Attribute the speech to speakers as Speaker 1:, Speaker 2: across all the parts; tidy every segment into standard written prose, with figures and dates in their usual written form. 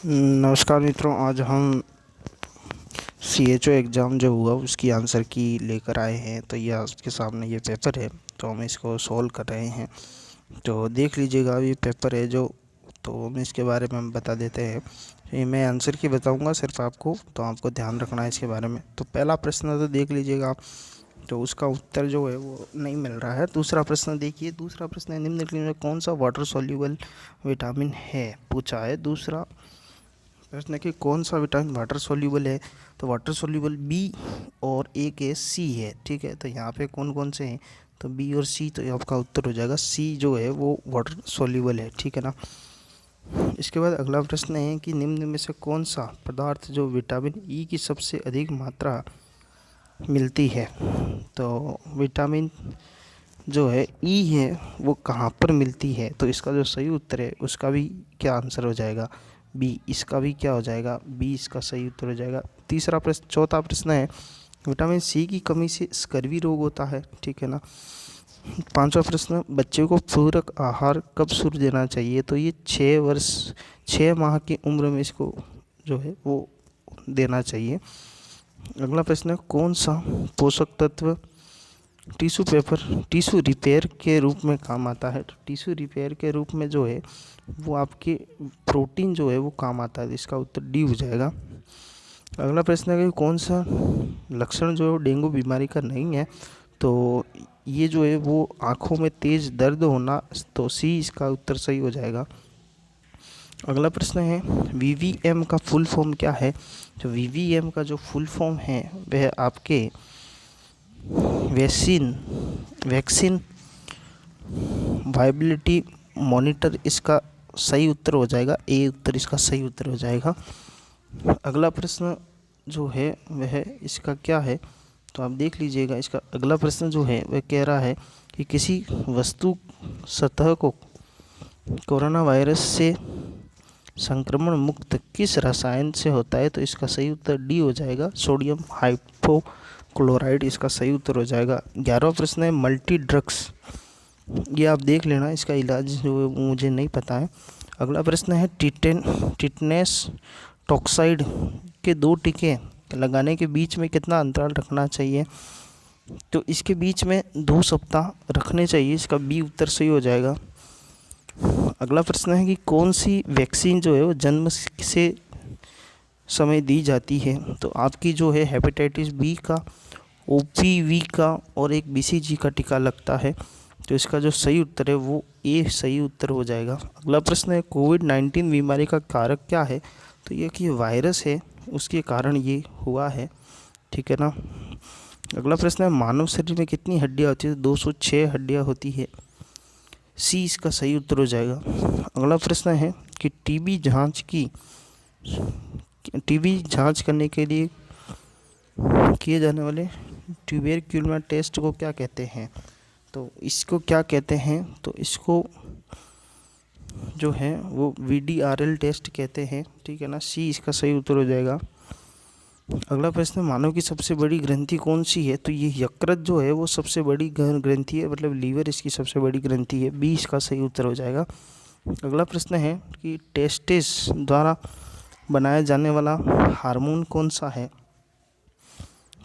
Speaker 1: नमस्कार मित्रों, आज हम CHO एग्ज़ाम जो हुआ उसकी आंसर की लेकर आए हैं। तो ये आपके सामने ये पेपर है, तो हम इसको सॉल्व कर रहे हैं। तो देख लीजिएगा, ये पेपर है जो, तो हम इसके बारे में हम बता देते हैं। ये मैं आंसर की बताऊंगा सिर्फ आपको, तो आपको ध्यान रखना है इसके बारे में। तो पहला प्रश्न तो देख लीजिएगा आप, तो उसका उत्तर जो है वो नहीं मिल रहा है। दूसरा प्रश्न देखिए, दूसरा प्रश्न है निम्नलिखित में कौन सा वाटर सॉल्यूबल विटामिन है, पूछा है। दूसरा प्रश्न है कि कौन सा विटामिन वाटर सॉल्यूबल है, तो वाटर सॉल्यूबल बी और एक है सी है। ठीक है, तो यहाँ पे कौन कौन से हैं, तो बी और सी, तो आपका उत्तर हो जाएगा सी जो है वो वाटर सॉल्यूबल है। ठीक है ना। इसके बाद अगला प्रश्न है कि निम्न में से कौन सा पदार्थ जो विटामिन ई की सबसे अधिक मात्रा मिलती है, तो विटामिन जो है ई है वो कहाँ पर मिलती है, तो इसका जो सही उत्तर है उसका भी क्या आंसर हो जाएगा, बी। इसका भी क्या हो जाएगा, बी इसका सही उत्तर हो जाएगा। तीसरा प्रश्न, चौथा प्रश्न है विटामिन सी की कमी से स्कर्वी रोग होता है। ठीक है ना। पांचवा प्रश्न, बच्चे को पूरक आहार कब शुरू देना चाहिए, तो ये 6 माह की उम्र में इसको जो है वो देना चाहिए। अगला प्रश्न है कौन सा पोषक तत्व टिश्यू रिपेयर के रूप में काम आता है, तो टिश्यू रिपेयर के रूप में जो है वो आपके प्रोटीन जो है वो काम आता है। इसका उत्तर डी हो जाएगा। अगला प्रश्न है कि कौन सा लक्षण जो है वो डेंगू बीमारी का नहीं है, तो ये जो है वो आँखों में तेज़ दर्द होना, तो सी इसका उत्तर सही हो जाएगा। अगला प्रश्न है वीवीएम का फुल फॉर्म क्या है, तो वीवीएम का जो फुल फॉर्म है वह आपके वैक्सीन वायबिलिटी मॉनिटर, इसका सही उत्तर हो जाएगा ए उत्तर इसका सही उत्तर हो जाएगा। अगला प्रश्न जो है वह इसका क्या है, तो आप देख लीजिएगा। इसका अगला प्रश्न जो है वह कह रहा है कि किसी वस्तु सतह को कोरोना वायरस से संक्रमण मुक्त किस रसायन से होता है, तो इसका सही उत्तर डी हो जाएगा, सोडियम हाइपोक्लोराइड इसका सही उत्तर हो जाएगा। 11वां प्रश्न है मल्टी ड्रग्स, ये आप देख लेना, इसका इलाज जो है वो मुझे नहीं पता है। अगला प्रश्न है टिटनेस टॉक्साइड के 2 टीके लगाने के बीच में कितना अंतराल रखना चाहिए, तो इसके बीच में 2 सप्ताह रखने चाहिए, इसका बी उत्तर सही हो जाएगा। अगला प्रश्न है कि कौन सी वैक्सीन जो है वो जन्म से समय दी जाती है, तो आपकी जो है हेपेटाइटिस बी का, ओपीवी का और एक बीसीजी का टीका लगता है, तो इसका जो सही उत्तर है वो ए सही उत्तर हो जाएगा। अगला प्रश्न है कोविड-19 बीमारी का कारक क्या है, तो ये कि वायरस है, उसके कारण ये हुआ है। ठीक है ना। अगला प्रश्न है मानव शरीर में कितनी हड्डियाँ होती है, 206 हड्डियाँ होती है, सी इसका सही उत्तर हो जाएगा। अगला प्रश्न है कि टीबी जांच करने के लिए किए जाने वाले ट्यूबरक्यूलिन टेस्ट को क्या कहते हैं, तो इसको क्या कहते हैं, तो इसको जो है वो VDRL टेस्ट कहते हैं। ठीक है ना, सी इसका सही उत्तर हो जाएगा। अगला प्रश्न, मानव की सबसे बड़ी ग्रंथि कौन सी है, तो ये यकृत जो है वो सबसे बड़ी ग्रंथि है, मतलब लीवर इसकी सबसे बड़ी ग्रंथि है, बी इसका सही उत्तर हो जाएगा। अगला प्रश्न है कि टेस्टिस द्वारा बनाया जाने वाला हार्मोन कौन सा है,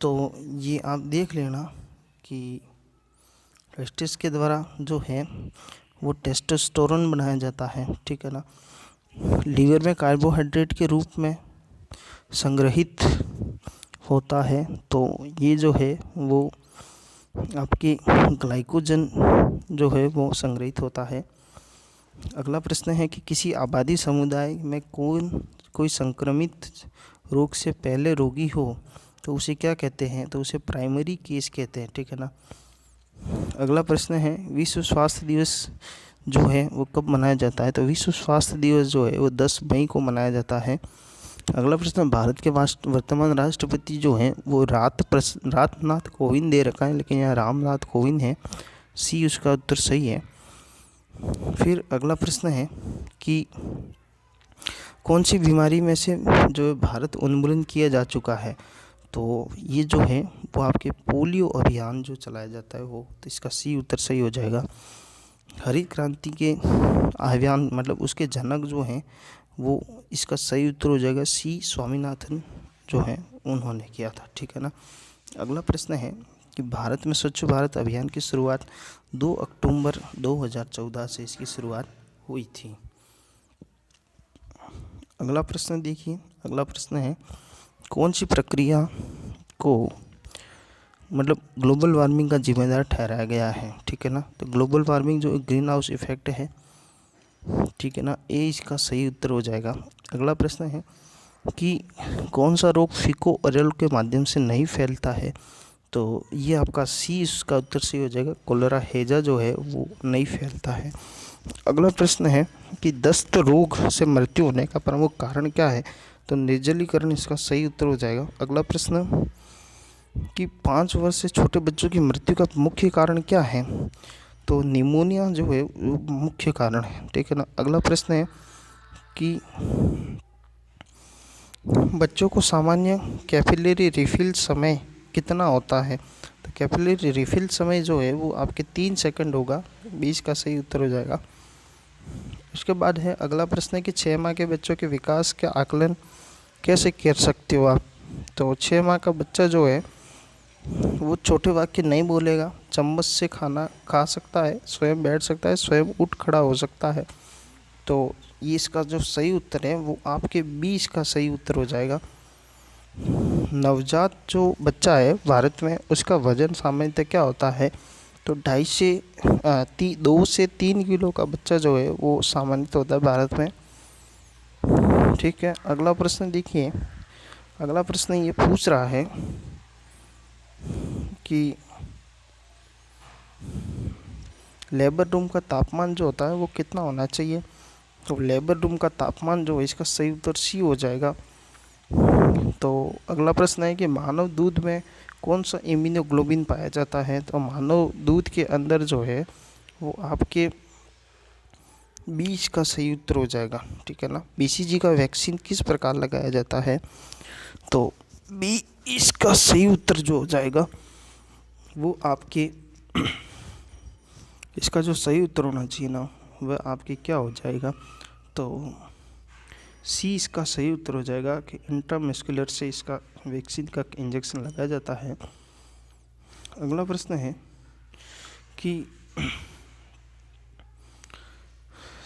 Speaker 1: तो ये आप देख लेना कि टेस्टिस के द्वारा जो है वो टेस्टोस्टेरोन बनाया जाता है। ठीक है ना। लीवर में कार्बोहाइड्रेट के रूप में संग्रहित होता है, तो ये जो है वो आपकी ग्लाइकोजन जो है वो संग्रहित होता है। अगला प्रश्न है कि किसी आबादी समुदाय में कोई संक्रमित रोग से पहले रोगी हो, तो उसे क्या कहते हैं, तो उसे प्राइमरी केस कहते हैं। ठीक है ना। अगला प्रश्न है विश्व स्वास्थ्य दिवस जो है वो कब मनाया जाता है, तो विश्व स्वास्थ्य दिवस जो है वो 10 मई को मनाया जाता है। अगला प्रश्न, भारत के वर्तमान राष्ट्रपति जो हैं वो रामनाथ कोविंद दे रखा है, लेकिन यहाँ रामनाथ कोविंद है, सी उसका उत्तर सही है। फिर अगला प्रश्न है कि कौन सी बीमारी में से जो भारत उन्मूलन किया जा चुका है, तो ये जो है वो आपके पोलियो अभियान जो चलाया जाता है वो, तो इसका सी उत्तर सही हो जाएगा। हरित क्रांति के अभियान मतलब उसके जनक जो हैं वो इसका सही उत्तर हो जाएगा सी स्वामीनाथन जो है उन्होंने किया था, ठीक है ना। अगला प्रश्न है कि भारत में स्वच्छ भारत अभियान की शुरुआत 2 अक्टूबर 2014 से इसकी शुरुआत हुई थी। अगला प्रश्न देखिए, अगला प्रश्न है कौन सी प्रक्रिया को मतलब ग्लोबल वार्मिंग का जिम्मेदार ठहराया गया है, ठीक है ना। तो ग्लोबल वार्मिंग जो ग्रीन हाउस इफेक्ट है, ठीक है ना, ये इसका सही उत्तर हो जाएगा। अगला प्रश्न है कि कौन सा रोग फीको ओरल के माध्यम से नहीं फैलता है, तो ये आपका सी इसका उत्तर सही हो जाएगा। कोलेरा हैजा जो है वो नहीं फैलता है। अगला प्रश्न है कि दस्त रोग से मृत्यु होने का प्रमुख कारण क्या है, तो निर्जलीकरण इसका सही उत्तर हो जाएगा। अगला प्रश्न कि 5 वर्ष से छोटे बच्चों की मृत्यु का मुख्य कारण क्या है, तो निमोनिया जो है वो मुख्य कारण है, ठीक है ना। अगला प्रश्न है कि बच्चों को सामान्य कैपिलरी रिफिल समय कितना होता है, तो कैपिलरी रिफिल समय जो है वो आपके 3 सेकंड होगा, 20 का सही उत्तर हो जाएगा। उसके बाद है अगला प्रश्न है कि 6 माह के बच्चों के विकास का आकलन कैसे कर सकते हो आप, तो 6 माह का बच्चा जो है वो छोटे वाक्य नहीं बोलेगा, चम्मच से खाना खा सकता है, स्वयं बैठ सकता है, स्वयं उठ खड़ा हो सकता है। तो ये इसका जो सही उत्तर है वो आपके 20 का सही उत्तर हो जाएगा। नवजात जो बच्चा है भारत में उसका वजन सामान्यतः क्या होता है, तो 2 से 3 किलो का बच्चा जो है वो सामान्यतः होता है भारत में, ठीक है। अगला प्रश्न देखिए, अगला प्रश्न ये पूछ रहा है कि लेबर रूम का तापमान जो होता है वो कितना होना चाहिए, तो लेबर रूम का तापमान जो है इसका सही उत्तर सी हो जाएगा। तो अगला प्रश्न है कि मानव दूध में कौन सा इम्यूनोग्लोबिन पाया जाता है, तो मानव दूध के अंदर जो है वो आपके 20 का सही उत्तर हो जाएगा, ठीक है ना। बीसीजी का वैक्सीन किस प्रकार लगाया जाता है, तो 20 का सही उत्तर जो हो जाएगा वो आपके इसका जो सही उत्तर होना चाहिए ना वह आपके क्या हो जाएगा, तो सी इसका सही उत्तर हो जाएगा कि इंट्रामस्कुलर से इसका वैक्सीन का इंजेक्शन लगाया जाता है। अगला प्रश्न है कि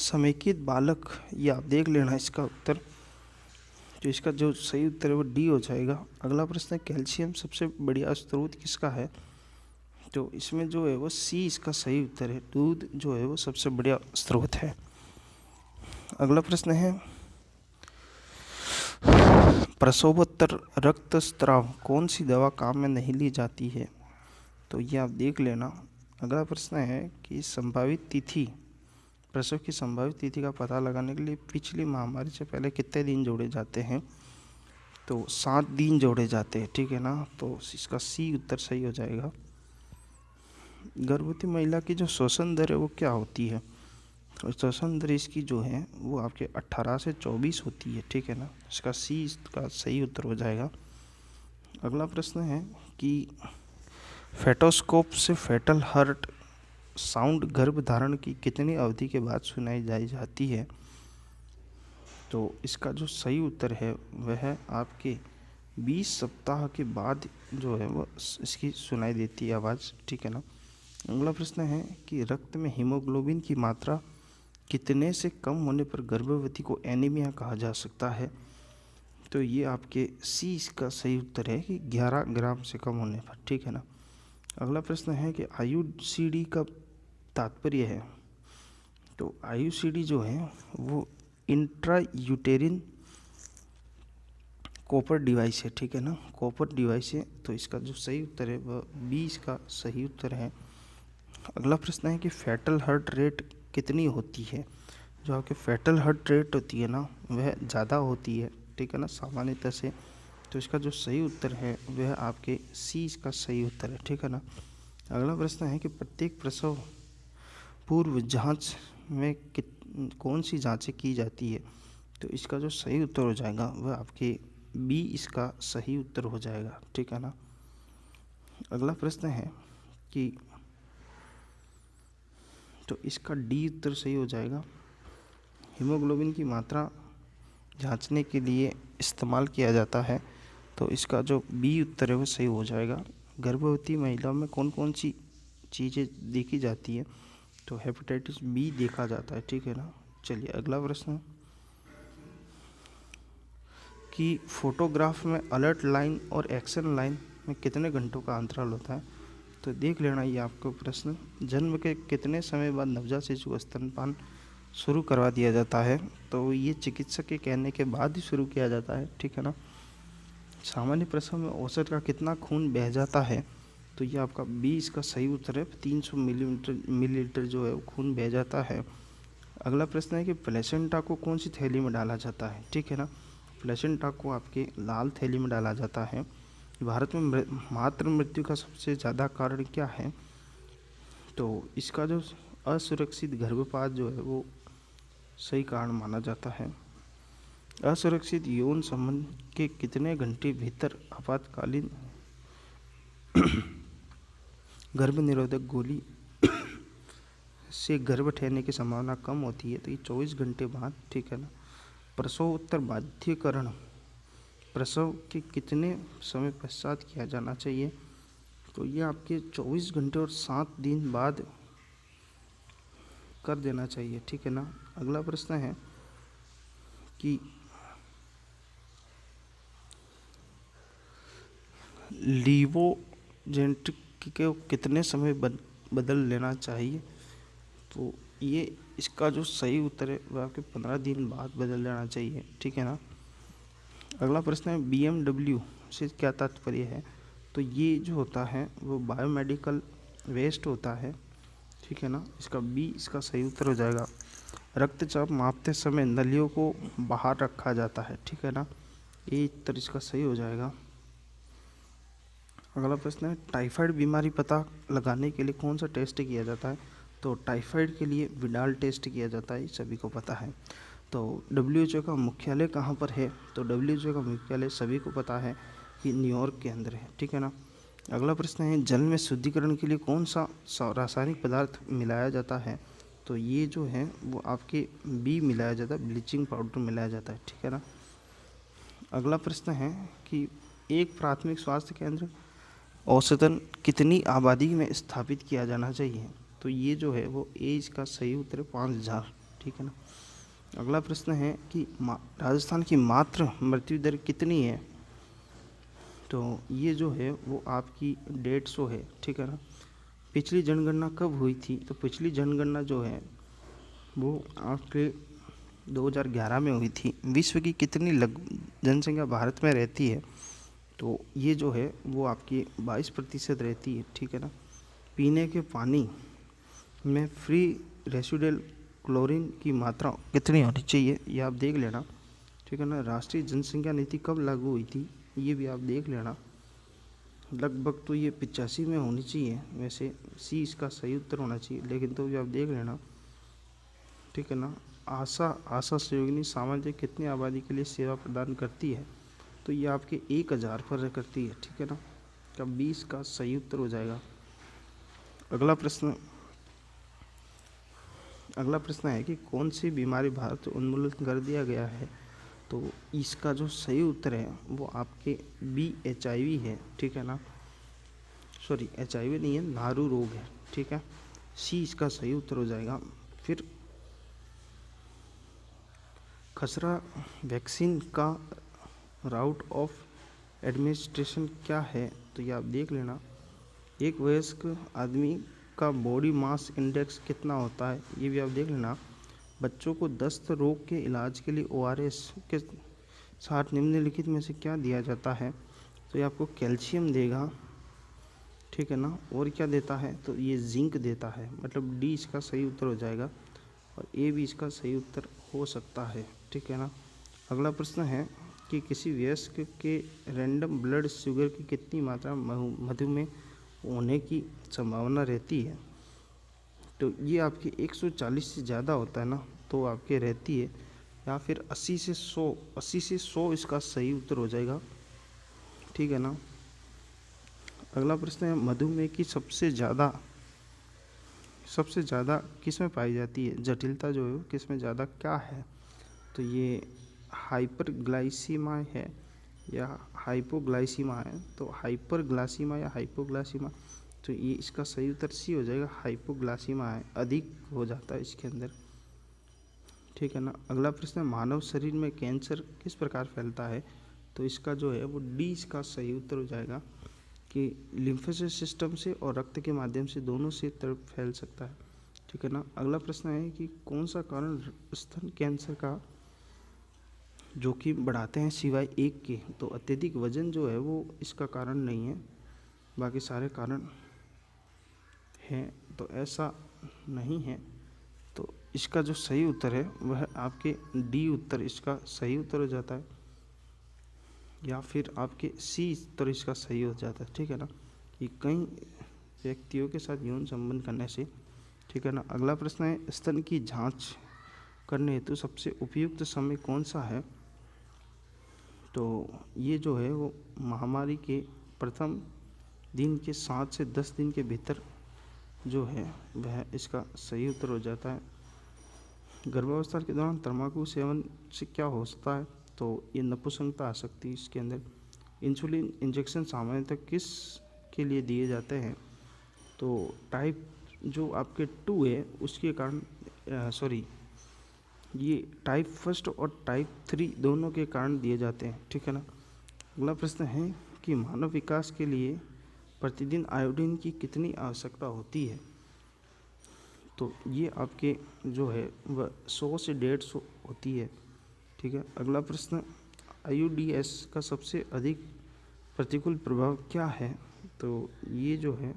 Speaker 1: समेकित बालक, ये आप देख लेना इसका उत्तर, तो इसका जो सही उत्तर है वो डी हो जाएगा। अगला प्रश्न है कैल्शियम सबसे बढ़िया स्रोत किसका है, तो इसमें जो है वो सी इसका सही उत्तर है, दूध जो है वो सबसे बढ़िया स्रोत है। अगला प्रश्न है प्रसवोत्तर रक्तस्राव कौन सी दवा काम में नहीं ली जाती है, तो ये आप देख लेना। अगला प्रश्न है कि संभावित तिथि, प्रसव की संभावित तिथि का पता लगाने के लिए पिछली महामारी से पहले कितने दिन जोड़े जाते हैं, तो 7 दिन जोड़े जाते हैं, ठीक है ना। तो इसका सी उत्तर सही हो जाएगा। गर्भवती महिला की जो श्वसन दर है वो क्या होती है, तो श्वसन दर इसकी जो है वो आपके 18 से 24 होती है, ठीक है ना। इसका सी इसका सही उत्तर हो जाएगा। अगला प्रश्न है कि फेटोस्कोप से फेटल हार्ट साउंड गर्भधारण की कितनी अवधि के बाद सुनाई जाती है, तो इसका जो सही उत्तर है वह आपके 20 सप्ताह के बाद जो है वो इसकी सुनाई देती है आवाज़, ठीक है ना। अगला प्रश्न है कि रक्त में हीमोग्लोबिन की मात्रा कितने से कम होने पर गर्भवती को एनीमिया कहा जा सकता है, तो ये आपके सी इसका सही उत्तर है कि 11 ग्राम से कम होने पर, ठीक है ना। अगला प्रश्न है कि आईयूसीडी का तात्पर्य है, तो आईयूसीडी जो है वो इंट्रा यूटेरिन कॉपर डिवाइस है, ठीक है ना, कॉपर डिवाइस है। तो इसका जो सही उत्तर है वह 20 का सही उत्तर है। अगला प्रश्न है कि फैटल हार्ट रेट कितनी होती है, जो आपके फैटल हार्ट रेट होती है ना वह ज़्यादा होती है, ठीक है ना, सामान्यतः से। तो इसका जो सही उत्तर है वह आपके सी इसका सही उत्तर है, ठीक है ना। अगला प्रश्न है कि प्रत्येक प्रसव पूर्व जांच में कौन सी जांचें की जाती है, तो इसका जो सही उत्तर हो जाएगा वह आपके बी इसका सही उत्तर हो जाएगा, ठीक है ना। अगला प्रश्न है कि तो इसका डी उत्तर सही हो जाएगा। हीमोग्लोबिन की मात्रा जांचने के लिए इस्तेमाल किया जाता है? तो इसका जो बी उत्तर है वो सही हो जाएगा। गर्भवती महिलाओं में कौन कौन सी चीज़ें देखी जाती है? तो हेपेटाइटिस बी देखा जाता है, ठीक है ना। चलिए अगला प्रश्न कि फोटोग्राफ में अलर्ट लाइन और एक्शन लाइन में कितने घंटों का अंतराल होता है? तो देख लेना ये आपको प्रश्न। जन्म के कितने समय बाद नवजात शिशु को स्तनपान शुरू करवा दिया जाता है? तो ये चिकित्सक के कहने के बाद ही शुरू किया जाता है, ठीक है ना। सामान्य प्रसव में औसत का कितना खून बह जाता है? तो ये आपका 20 का सही उत्तर है। 300 मिलीलीटर जो है वो खून बह जाता है। अगला प्रश्न है कि प्लेसेंटा को कौन सी थैली में डाला जाता है? ठीक है ना, प्लेसेंटा को आपके लाल थैली में डाला जाता है। भारत में मातृ मृत्यु का सबसे ज़्यादा कारण क्या है? तो इसका जो असुरक्षित गर्भपात जो है वो सही कारण माना जाता है। असुरक्षित यौन संबंध के कितने घंटे भीतर आपातकालीन गर्भ निरोधक गोली से गर्भ ठहरने की संभावना कम होती है? तो ये 24 घंटे बाद, ठीक है ना। प्रसवोत्तर बाध्यकरण प्रसव के कितने समय पश्चात किया जाना चाहिए? तो ये आपके 24 घंटे और 7 दिन बाद कर देना चाहिए, ठीक है ना। अगला प्रश्न है कि लीवोजेंट्रिक को कितने समय बदल लेना चाहिए? तो ये इसका जो सही उत्तर है वह आपके 15 दिन बाद बदल लेना चाहिए, ठीक है ना। अगला प्रश्न है BMW से क्या तात्पर्य है? तो ये जो होता है वो बायोमेडिकल वेस्ट होता है, ठीक है ना। इसका बी इसका सही उत्तर हो जाएगा। रक्तचाप मापते समय नलियों को बाहर रखा जाता है, ठीक है ना। ये उत्तर इसका सही हो जाएगा। अगला प्रश्न है टाइफाइड बीमारी पता लगाने के लिए कौन सा टेस्ट किया जाता है? तो टाइफाइड के लिए विडाल टेस्ट किया जाता है, सभी को पता है। तो WHO का मुख्यालय कहाँ पर है? तो WHO का मुख्यालय सभी को पता है कि न्यूयॉर्क के अंदर है, ठीक है ना। अगला प्रश्न है जल में शुद्धिकरण के लिए कौन सा रासायनिक पदार्थ मिलाया जाता है? तो ये जो है वो आपके बी मिलाया जाता है, ब्लीचिंग पाउडर मिलाया जाता है, ठीक है ना। अगला प्रश्न है कि एक प्राथमिक स्वास्थ्य केंद्र औसतन कितनी आबादी में स्थापित किया जाना चाहिए? तो ये जो है वो ए इसका सही उत्तर है 5000, ठीक है ना। अगला प्रश्न है कि राजस्थान की मातृ मृत्यु दर कितनी है? तो ये जो है वो आपकी 150 है, ठीक है ना। पिछली जनगणना कब हुई थी? तो पिछली जनगणना जो है वो आपके 2011 में हुई थी। विश्व की कितनी जनसंख्या भारत में रहती है? तो ये जो है वो आपकी 22% रहती है, ठीक है ना। पीने के पानी में फ्री रेसिडुअल क्लोरीन की मात्रा कितनी होनी चाहिए? ये आप देख लेना, ठीक है ना। राष्ट्रीय जनसंख्या नीति कब लागू हुई थी? ये भी आप देख लेना। लगभग तो ये 85 में होनी चाहिए, वैसे सी इसका सही उत्तर होना चाहिए, लेकिन तो भी आप देख लेना, ठीक है ना। आशा सहयोगिनी सामाजिक कितनी आबादी के लिए सेवा प्रदान करती है? तो ये आपके 1000 पर करती है, ठीक है ना। का 20 का सही उत्तर हो जाएगा। अगला प्रश्न है कि कौन सी बीमारी भारत में उन्मूलन कर दिया गया है? तो इसका जो सही उत्तर है वो आपके बी HIV है, ठीक है ना। सॉरी HIV नहीं है, नारू रोग है, ठीक है। सी इसका सही उत्तर हो जाएगा। फिर खसरा वैक्सीन का राउट ऑफ एडमिनिस्ट्रेशन क्या है? तो ये आप देख लेना। एक वयस्क आदमी का बॉडी मास इंडेक्स कितना होता है? ये भी आप देख लेना। बच्चों को दस्त रोग के इलाज के लिए ORS के साथ निम्नलिखित में से क्या दिया जाता है? तो ये आपको कैल्शियम देगा, ठीक है ना। और क्या देता है? तो ये जिंक देता है, मतलब डी इसका सही उत्तर हो जाएगा और ए भी इसका सही उत्तर हो सकता है, ठीक है ना। अगला प्रश्न है कि किसी वयस्क के रैंडम ब्लड शुगर की कितनी मात्रा मधुमेह होने की संभावना रहती है? तो ये आपकी 140 से ज़्यादा होता है ना, तो आपके रहती है, या फिर 80 से 100 इसका सही उत्तर हो जाएगा, ठीक है ना। अगला प्रश्न है मधुमेह की सबसे ज़्यादा किस में पाई जाती है? जटिलता जो है किस में ज़्यादा क्या है? तो ये हाइपरग्लाइसीमा है या हाइपोग्लाइसीमा है, तो हाइपरग्लासीमा या हाइपोग्लासीमा, तो ये इसका सही उत्तर सी हो जाएगा, हाइपोग्लासीमा है, अधिक हो जाता है इसके अंदर, ठीक है ना। अगला प्रश्न है, मानव शरीर में कैंसर किस प्रकार फैलता है, तो इसका जो है वो डी इसका सही उत्तर हो जाएगा कि लिम्फोसिस सिस्टम से और रक्त के माध्यम से, दोनों से तरफ फैल सकता है, ठीक है ना। अगला प्रश्न है कि कौन सा कारण स्तन कैंसर का जोखिम बढ़ाते हैं सिवाय एक के, तो अत्यधिक वजन जो है वो इसका कारण नहीं है, बाकी सारे कारण हैं, तो ऐसा नहीं है। तो इसका जो सही उत्तर है वह आपके डी उत्तर इसका सही उत्तर हो जाता है, या फिर आपके सी उत्तर इसका सही हो जाता है, ठीक है ना, कि कई व्यक्तियों के साथ यौन संबंध करने से, ठीक है ना। अगला प्रश्न है, स्तन की जांच करने हेतु सबसे उपयुक्त समय कौन सा है, तो ये जो है वो महामारी के प्रथम दिन के 7 से 10 दिन के भीतर जो है वह इसका सही उत्तर हो जाता है। गर्भावस्था के दौरान तंबाकू सेवन से क्या हो सकता है, तो ये नपुंसकता आ सकती है इसके अंदर। इंसुलिन इंजेक्शन सामान्यतः किस के लिए दिए जाते हैं, तो टाइप जो आपके 2 है उसके कारण, ये टाइप फर्स्ट और टाइप 3 दोनों के कारण दिए जाते हैं, ठीक है ना। अगला प्रश्न है कि मानव विकास के लिए प्रतिदिन आयोडीन की कितनी आवश्यकता होती है, तो ये आपके जो है वह 100 से 150 होती है, ठीक है। अगला प्रश्न, IUDs का सबसे अधिक प्रतिकूल प्रभाव क्या है, तो ये जो है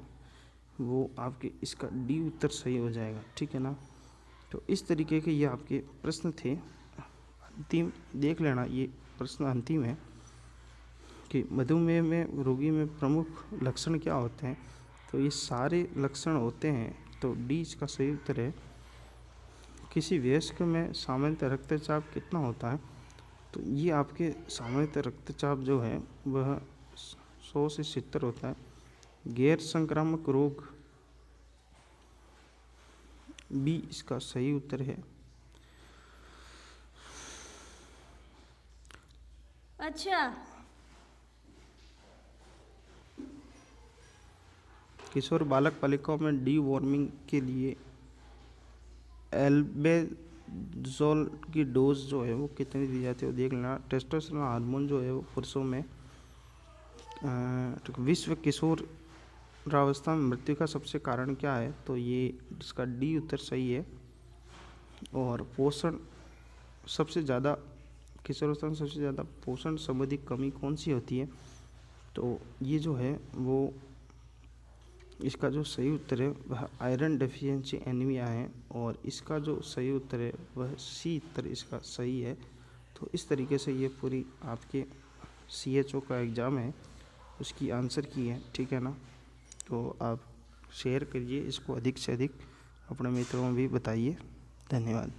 Speaker 1: वो आपके इसका डी उत्तर सही हो जाएगा, ठीक है ना। तो इस तरीके के ये आपके प्रश्न थे। अंतिम देख लेना, ये प्रश्न अंतिम है कि मधुमेह में रोगी में प्रमुख लक्षण क्या होते हैं, तो ये सारे लक्षण होते हैं, तो डी इसका सही उत्तर है। किसी वयस्क में सामान्यतः रक्तचाप कितना होता है, तो ये आपके सामान्यतः रक्तचाप जो है वह 100 से 70 होता है। गैर संक्रामक रोग बी इसका सही उत्तर है।
Speaker 2: अच्छा,
Speaker 1: किशोर बालक बालिकाओं में डी वार्मिंग के लिए एल्बेंडाजोल की डोज जो है वो कितनी दी जाती है, वो देख लेना। टेस्टोस्टेरोन हार्मोन जो है वो पुरुषों में विश्व किशोर अवस्था में मृत्यु का सबसे कारण क्या है, तो ये इसका डी उत्तर सही है। और पोषण सबसे ज़्यादा, किशोरावस्था में सबसे ज़्यादा पोषण संबंधी कमी कौन सी होती है, तो ये जो है वो इसका जो सही उत्तर है वह आयरन डेफिशिएंसी एनीमिया है, और इसका जो सही उत्तर है वह सी उत्तर इसका सही है। तो इस तरीके से ये पूरी आपके CHO का एग्ज़ाम है उसकी आंसर की है, ठीक है ना। तो आप शेयर करिए इसको, अधिक से अधिक अपने मित्रों में भी बताइए। धन्यवाद।